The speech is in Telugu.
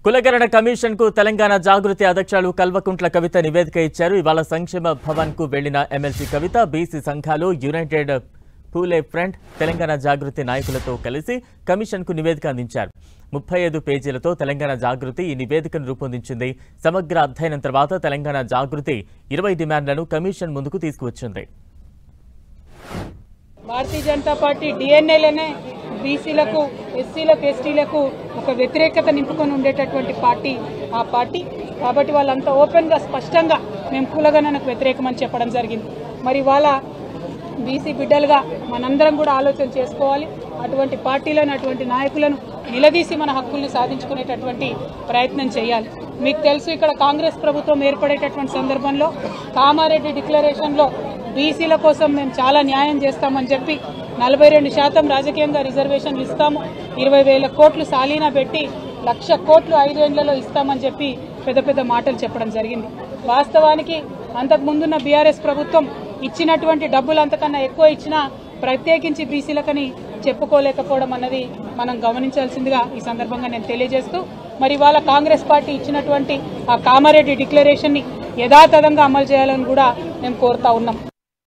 కులగణన కమిషన్ కు తెలంగాణ జాగృతి అధ్యక్షులు కల్వకుంట్ల కవిత నివేదిక ఇచ్చారు. ఇవాళ సంక్షేమ భవన్ కు వెళ్లిన ఎమ్మెల్సీ కవిత బీసీ సంఘాలు, యునైటెడ్ పూలే ఫ్రంట్, తెలంగాణ జాగృతి నాయకులతో కలిసి కమిషన్ కు నివేదిక అందించారు. 35 పేజీలతో తెలంగాణ జాగృతి ఈ నివేదికను రూపొందించింది. సమగ్ర అధ్యయనం తర్వాత తెలంగాణ జాగృతి 20 డిమాండ్లను కమిషన్ ముందుకు తీసుకువచ్చింది. భారతీయ జనతా పార్టీ డిఎన్ఏలనే బీసీలకు, ఎస్సీలకు, ఎస్టీలకు ఒక వ్యతిరేకత నింపుకొని ఉండేటటువంటి పార్టీ ఆ పార్టీ. కాబట్టి వాళ్ళంతా ఓపెన్గా స్పష్టంగా మేము కులగణనకు వ్యతిరేకమని చెప్పడం జరిగింది. మరి వాళ్ళ బీసీ బిడ్డలుగా మనందరం కూడా ఆలోచన చేసుకోవాలి. అటువంటి పార్టీలను, అటువంటి నాయకులను నిలదీసి మన హక్కుల్ని సాధించుకునేటటువంటి ప్రయత్నం చేయాలి. మీకు తెలుసు, ఇక్కడ కాంగ్రెస్ ప్రభుత్వం ఏర్పడేటటువంటి సందర్భంలో కామారెడ్డి డిక్లరేషన్లో బీసీల కోసం మేము చాలా న్యాయం చేస్తామని చెప్పి 42% రాజకీయంగా రిజర్వేషన్లు ఇస్తాము, 20,000 కోట్లు సాలీనా పెట్టి 1,00,000 కోట్లు 5 ఏళ్లలో ఇస్తామని చెప్పి పెద్ద పెద్ద మాటలు చెప్పడం జరిగింది. వాస్తవానికి అంతకుముందున్న బీఆర్ఎస్ ప్రభుత్వం ఇచ్చినటువంటి డబ్బులు అంతకన్నా ఎక్కువ ఇచ్చినా ప్రత్యేకించి బీసీలకని చెప్పుకోలేకపోవడం అన్నది మనం గమనించాల్సిందిగా ఈ సందర్భంగా నేను తెలియజేస్తూ, మరి ఇవాళ కాంగ్రెస్ పార్టీ ఇచ్చినటువంటి ఆ కామారెడ్డి డిక్లరేషన్ని యథాతథంగా అమలు చేయాలని కూడా మేము కోరుతా ఉన్నాం.